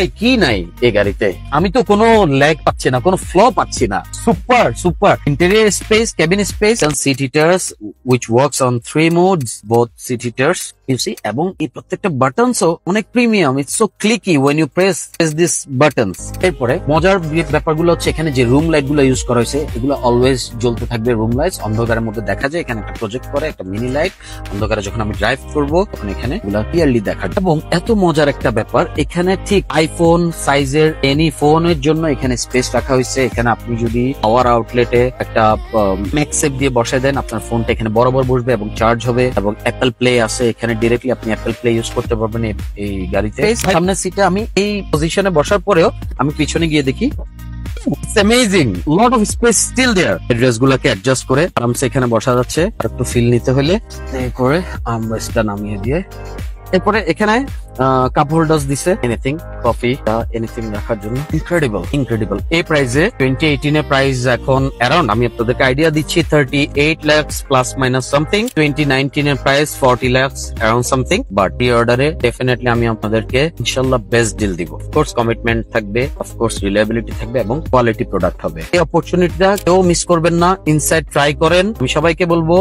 ভাই কি নাই এই গাড়িতে? আমি তো কোনো ল্যাগ পাচ্ছি না, কোনো ফ্ল পাচ্ছি না। Super super interior space, cabin space, seat heaters which works on 3 modes, both seat heaters you see, এবং এই প্রত্যেকটা বাটনসও অনেক premium. It's so clicky when you press this buttons। এরপরে মজার ব্যাপারগুলো হচ্ছে এখানে যে রুম লাইট গুলো ইউজ করা হয়েছে এগুলো অলওয়েজ জ্বলতে থাকবে। রুম লাইটস অন্ধকারের মধ্যে দেখা যায়, এখানে একটা প্রজেক্ট করে একটা মিনি লাইট, অন্ধকারে যখন আমি ড্রাইভ করব তখন এখানে এগুলো ক্লিয়ারলি দেখা যায়। এবং এত মজার একটা ব্যাপার, এখানে ঠিক আইফোন সাইজের এনি ফোনের জন্য এখানে স্পেস রাখা হয়েছে। এখানে আপনি যদি পাওয়ার আউটলেটে একটা ম্যাক্সেপ দিয়ে বসায় দেন, আপনার ফোনটা এখানে বরাবর বসবে এবং চার্জ হবে। এবং অ্যাপল প্লে আছে এখানে, ডিরেক্টলি আপনি অ্যাপল প্লে ইউজ করতে পারবেন এই গাড়িতে। সামনের সিটে আমি এই পজিশনে বসার পরেও আমি পিছনে গিয়ে দেখি It's amazing. Lot of space still there. Dress গুলাকে অ্যাডজাস্ট করে আরামসে এখানে বসা যাচ্ছে। আর একটু ফিল নিতে হলে এই করে আর্মরেস্টটা নামিয়ে দিয়ে এরপরে এখানে কাপ হোল্ডার্স দিছে, এনিথিং কফি এনিথিং রাখার জন্য। ইনক্রেডিবল এই প্রাইসে 2018 এর প্রাইস এখন অ্যারাউন্ড, আমি আপনাদেরকে আইডিয়া দিচ্ছি 38 lakhs প্লাস মাইনাস সামথিং। 2019 এর price 40 lakhs around something. But এই অর্ডারে ডেফিনেটলি আমি আপনাদেরকে ইনশাআল্লাহ বেস্ট ডিল দিব। অফকোর্স কমিটমেন্ট থাকবে, অফকোর্স রিলায়েবিলিটি থাকবে এবং কোয়ালিটি প্রোডাক্ট হবে। এই অপরচুনিটিটা কেউ মিস করবেন না। ইনসাইড ট্রাই করেন। আমি সবাইকে বলবো